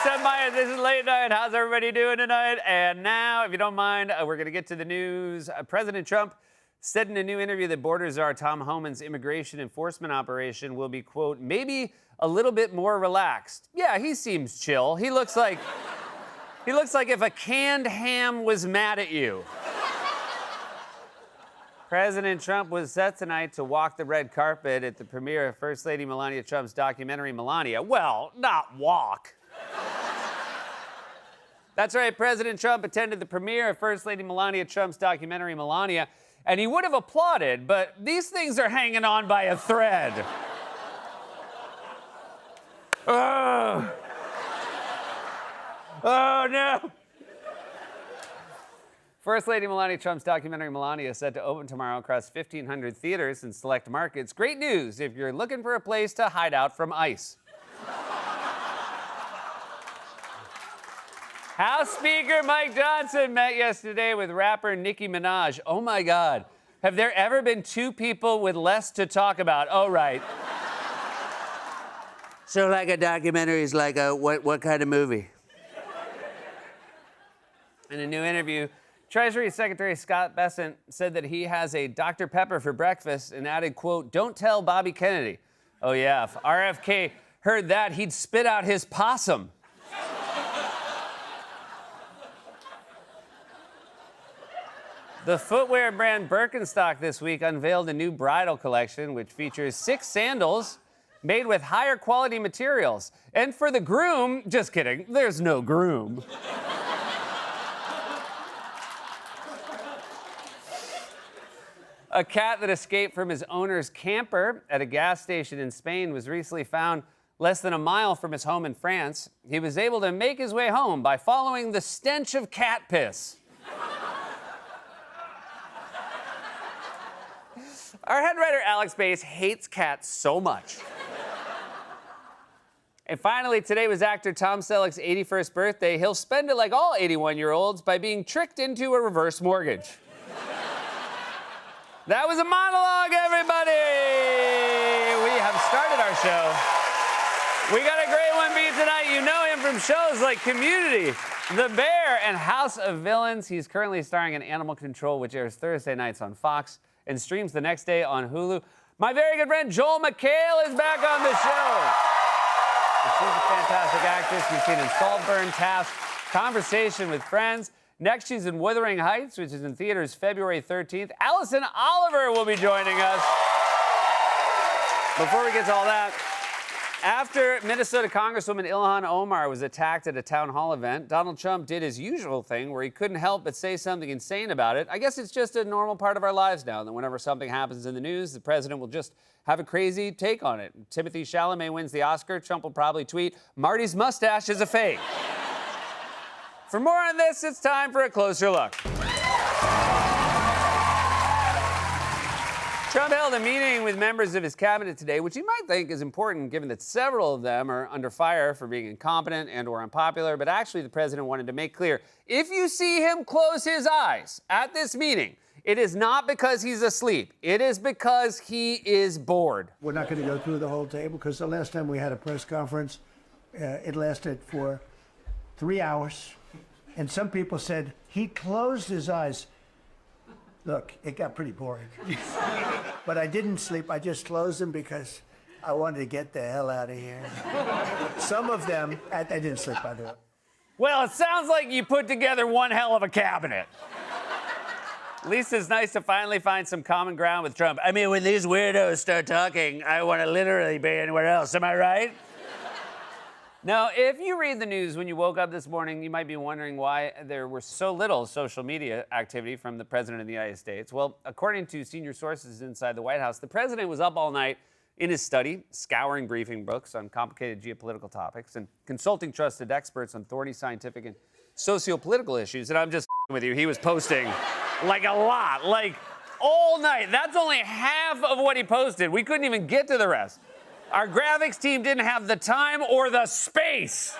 Seth Meyers. This is Late Night. How's everybody doing tonight? And now, if you don't mind, we're going to get to the news. President Trump said in a new interview that Border Czar Tom Homan's immigration enforcement operation will be, quote, maybe a little bit more relaxed. Yeah, he seems chill. He looks like if a canned ham was mad at you. President Trump was set tonight to walk the red carpet at the premiere of First Lady Melania Trump's documentary, Melania. Well, not walk. That's right, President Trump attended the premiere of First Lady Melania Trump's documentary, Melania, and he would have applauded, but these things are hanging on by a thread. Oh, oh no. First Lady Melania Trump's documentary, Melania, is set to open tomorrow across 1,500 theaters in select markets. Great news if you're looking for a place to hide out from ICE. House Speaker Mike Johnson met yesterday with rapper Nicki Minaj. Oh, my God. Have there ever been two people with less to talk about? Oh, right. So, like, a documentary is like a what kind of movie? In a new interview, Treasury Secretary Scott Bessent said that he has a Dr. Pepper for breakfast and added, quote, don't tell Bobby Kennedy. Oh, yeah, if RFK heard that, he'd spit out his possum. The footwear brand Birkenstock this week unveiled a new bridal collection which features 6 sandals made with higher quality materials. And for the groom, just kidding, there's no groom. A cat that escaped from his owner's camper at a gas station in Spain was recently found less than a mile from his home in France. He was able to make his way home by following the stench of cat piss. Our head writer, Alex Bass, hates cats so much. And finally, today was actor Tom Selleck's 81st birthday. He'll spend it like all 81-year-olds by being tricked into a reverse mortgage. That was a monologue, everybody! We have started our show. We got a great one for you tonight. You know him from shows like Community, The Bear, and House of Villains. He's currently starring in Animal Control, which airs Thursday nights on Fox and streams the next day on Hulu. My very good friend Joel McHale is back on the show. She's a fantastic actress. You've seen in Saltburn, Task, Conversation with Friends. Next, she's in Wuthering Heights, which is in theaters February 13th. Allison Oliver will be joining us. Before we get to all that, after Minnesota Congresswoman Ilhan Omar was attacked at a town hall event, Donald Trump did his usual thing where he couldn't help but say something insane about it. I guess it's just a normal part of our lives now that whenever something happens in the news, the president will just have a crazy take on it. Timothée Chalamet wins the Oscar. Trump will probably tweet, Marty's mustache is a fake. For more on this, it's time for a closer look. Trump held a meeting with members of his cabinet today, which you might think is important given that several of them are under fire for being incompetent and or unpopular, but actually the president wanted to make clear, if you see him close his eyes at this meeting, it is not because he's asleep. It is because he is bored. We're not going to go through the whole table because the last time we had a press conference, it lasted for 3 hours. And some people said he closed his eyes. Look, it got pretty boring. But I didn't sleep. I just closed them because I wanted to get the hell out of here. Some of them, I didn't sleep, by the way. Well, it sounds like you put together one hell of a cabinet. At least it's nice to finally find some common ground with Trump. I mean, when these weirdos start talking, I want to literally be anywhere else. Am I right? Now, if you read the news when you woke up this morning, you might be wondering why there was so little social media activity from the President of the United States. Well, according to senior sources inside the White House, the President was up all night in his study, scouring briefing books on complicated geopolitical topics and consulting trusted experts on thorny scientific and socio-political issues. And I'm just with you, he was posting like a lot, like all night. That's only half of what he posted. We couldn't even get to the rest. Our graphics team didn't have the time or the space.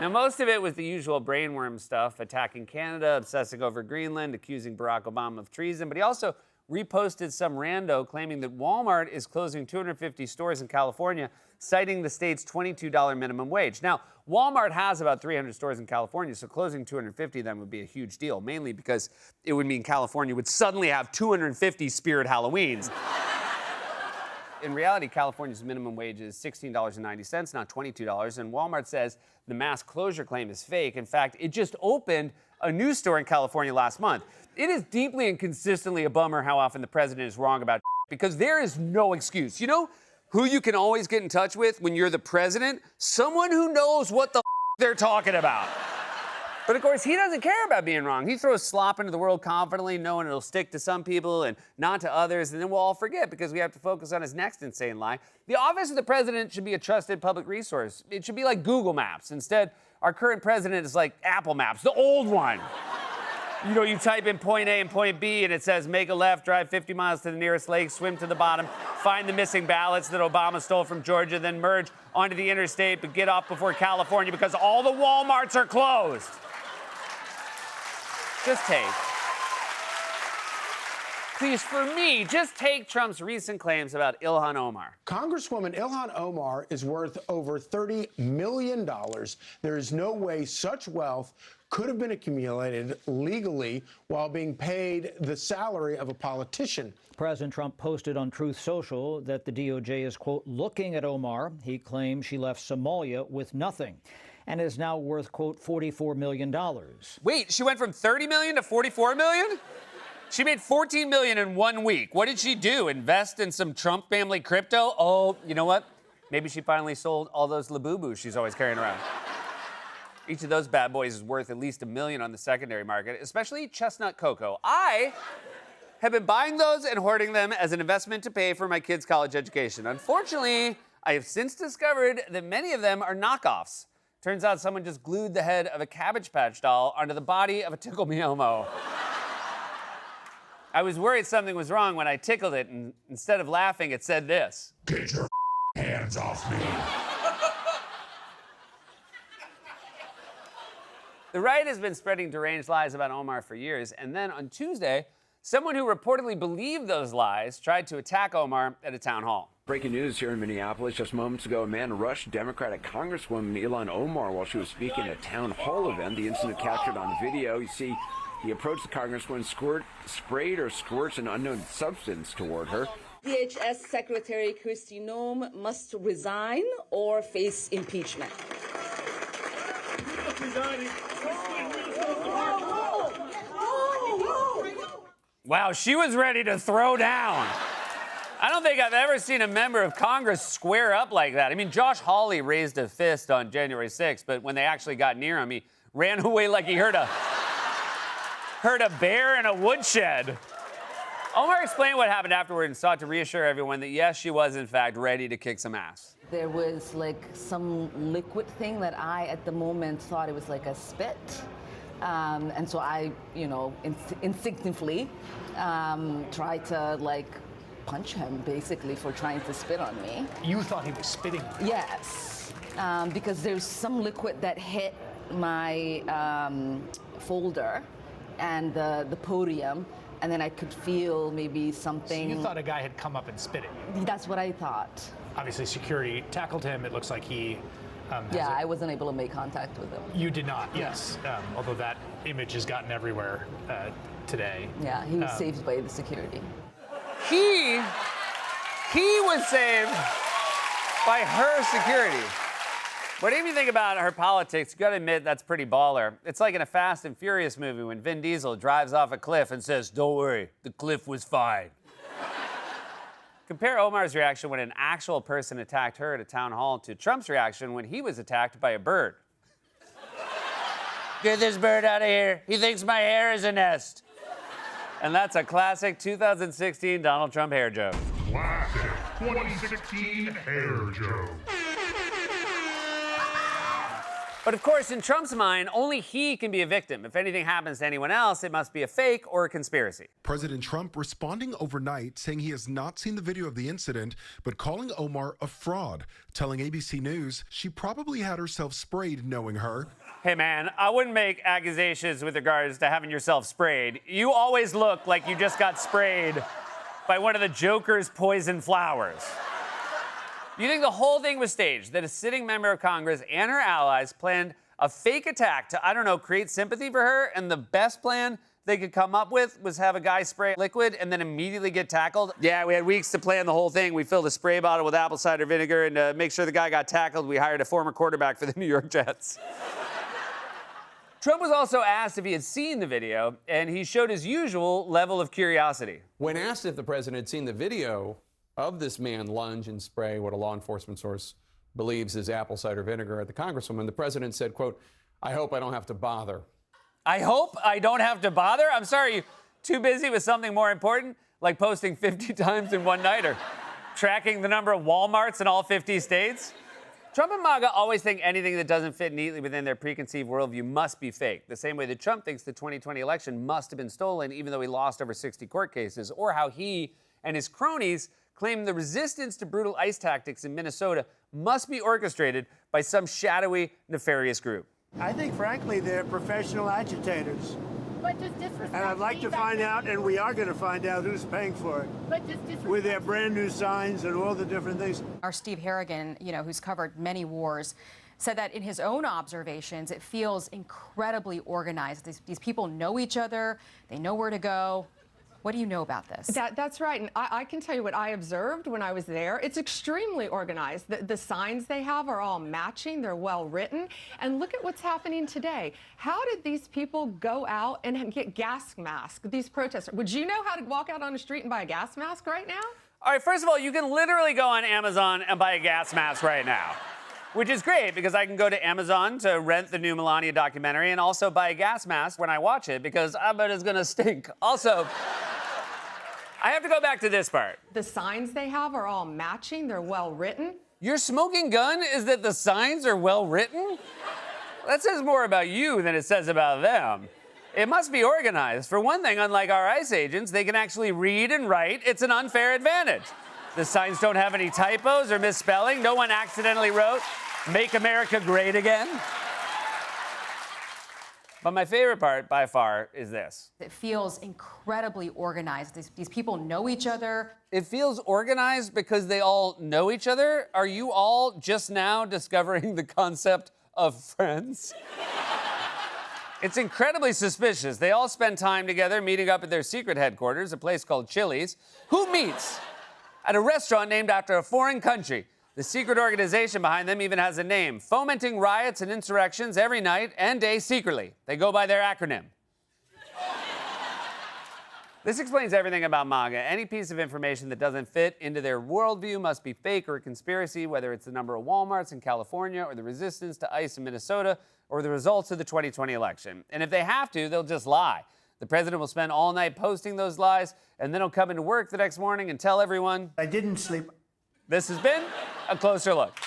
Now, most of it was the usual brainworm stuff, attacking Canada, obsessing over Greenland, accusing Barack Obama of treason, but he also reposted some rando claiming that Walmart is closing 250 stores in California, citing the state's $22 minimum wage. Now, Walmart has about 300 stores in California, so closing 250 of them would be a huge deal, mainly because it would mean California would suddenly have 250 Spirit Halloweens. In reality, California's minimum wage is $16.90, not $22, and Walmart says the mass closure claim is fake. In fact, it just opened a new store in California last month. It is deeply and consistently a bummer how often the president is wrong about because there is no excuse. You know who you can always get in touch with when you're the president? Someone who knows what the they're talking about. But of course, he doesn't care about being wrong. He throws slop into the world confidently, knowing it'll stick to some people and not to others, and then we'll all forget because we have to focus on his next insane lie. The office of the president should be a trusted public resource. It should be like Google Maps. Instead, our current president is like Apple Maps, the old one. You know, you type in point A and point B, and it says make a left, drive 50 miles to the nearest lake, swim to the bottom, find the missing ballots that Obama stole from Georgia, then merge onto the interstate, but get off before California because all the Walmarts are closed. Just take. Please, for me, just take Trump's recent claims about Ilhan Omar. Congresswoman Ilhan Omar is worth over $30 million. There is no way such wealth could have been accumulated legally while being paid the salary of a politician. President Trump posted on Truth Social that the DOJ is, quote, looking at Omar. He claims she left Somalia with nothing and is now worth, quote, $44 million. Wait, she went from 30 million to 44 million? She made 14 million in 1 week. What did she do? Invest in some Trump family crypto? Oh, you know what? Maybe she finally sold all those Labubus she's always carrying around. Each of those bad boys is worth at least $1 million on the secondary market, especially chestnut cocoa. I have been buying those and hoarding them as an investment to pay for my kids' college education. Unfortunately, I have since discovered that many of them are knockoffs. Turns out someone just glued the head of a Cabbage Patch doll onto the body of a Tickle Me Elmo. I was worried something was wrong when I tickled it, and instead of laughing, it said this. Get your hands off me. The right has been spreading deranged lies about Omar for years, and then on Tuesday, someone who reportedly believed those lies tried to attack Omar at a town hall. Breaking news here in Minneapolis. Just moments ago, a man rushed Democratic Congresswoman Ilhan Omar while she was speaking at a town hall event. The incident captured on video. You see, he approached the Congresswoman, sprayed or squirts an unknown substance toward her. DHS Secretary Kristi Noem must resign or face impeachment. Wow, she was ready to throw down. I don't think I've ever seen a member of Congress square up like that. I mean, Josh Hawley raised a fist on January 6th, but when they actually got near him, he ran away like he heard a bear in a woodshed. Omar explained what happened afterward and sought to reassure everyone that, yes, she was, in fact, ready to kick some ass. There was like some liquid thing that I, at the moment, thought it was like a spit. And so I, instinctively tried to like punch him basically for trying to spit on me. You thought he was spitting? Yes, because there's some liquid that hit my folder and the podium, and then I could feel maybe something. So you thought a guy had come up and spit at you? That's what I thought. Obviously, security tackled him. It looks like he. I wasn't able to make contact with him. You did not, yes. Although that image has gotten everywhere today. Yeah, he was saved by the security. He was saved by her security. Whatever you think about her politics, you gotta admit that's pretty baller. It's like in a Fast and Furious movie when Vin Diesel drives off a cliff and says, "Don't worry, the cliff was fine." Compare Omar's reaction when an actual person attacked her at a town hall to Trump's reaction when he was attacked by a bird. Get this bird out of here. He thinks my hair is a nest. And that's a classic 2016 Donald Trump hair joke. Classic 2016 hair joke. But of course, in Trump's mind, only he can be a victim. If anything happens to anyone else, it must be a fake or a conspiracy. President Trump responding overnight, saying he has not seen the video of the incident, but calling Omar a fraud, telling ABC News she probably had herself sprayed knowing her. Hey man, I wouldn't make accusations with regards to having yourself sprayed. You always look like you just got sprayed by one of the Joker's poison flowers. You think the whole thing was staged, that a sitting member of Congress and her allies planned a fake attack to, I don't know, create sympathy for her, and the best plan they could come up with was have a guy spray liquid and then immediately get tackled? Yeah, we had weeks to plan the whole thing. We filled a spray bottle with apple cider vinegar, and to make sure the guy got tackled, we hired a former quarterback for the New York Jets. Trump was also asked if he had seen the video, and he showed his usual level of curiosity. When asked if the president had seen the video of this man lunge and spray what a law enforcement source believes is apple cider vinegar at the congresswoman, the president said, quote, "I hope I don't have to bother." I hope I don't have to bother? I'm sorry, you too busy with something more important, like posting 50 times in one night or tracking the number of Walmarts in all 50 states? Trump and MAGA always think anything that doesn't fit neatly within their preconceived worldview must be fake, the same way that Trump thinks the 2020 election must have been stolen even though he lost over 60 court cases, or how he and his cronies claim the resistance to brutal ICE tactics in Minnesota must be orchestrated by some shadowy, nefarious group. I think, frankly, they're professional agitators. But just disrespect. And I'd like to find out, and we are going to find out, who's paying for it. But just disrespect. With their brand new signs and all the different things. Our Steve Harrigan, who's covered many wars, said that in his own observations, it feels incredibly organized. These people know each other. They know where to go. What do you know about this? That's right. And I can tell you what I observed when I was there. It's extremely organized. The signs they have are all matching. They're well written. And look at what's happening today. How did these people go out and get gas masks, these protesters? Would you know how to walk out on the street and buy a gas mask right now? All right, first of all, you can literally go on Amazon and buy a gas mask right now, which is great because I can go to Amazon to rent the new Melania documentary and also buy a gas mask when I watch it because I bet it's gonna stink. Also, I have to go back to this part. The signs they have are all matching. They're well written. Your smoking gun is that the signs are well written? That says more about you than it says about them. It must be organized. For one thing, unlike our ICE agents, they can actually read and write. It's an unfair advantage. The signs don't have any typos or misspelling. No one accidentally wrote, "Make America Great Again." But my favorite part, by far, is this. It feels incredibly organized. These people know each other. It feels organized because they all know each other? Are you all just now discovering the concept of friends? It's incredibly suspicious. They all spend time together meeting up at their secret headquarters, a place called Chili's. Who meets? At a restaurant named after a foreign country. The secret organization behind them even has a name, fomenting riots and insurrections every night and day secretly. They go by their acronym. This explains everything about MAGA. Any piece of information that doesn't fit into their worldview must be fake or a conspiracy, whether it's the number of Walmarts in California or the resistance to ICE in Minnesota or the results of the 2020 election. And if they have to, they'll just lie. The president will spend all night posting those lies, and then he'll come into work the next morning and tell everyone, I didn't sleep. This has been A Closer Look.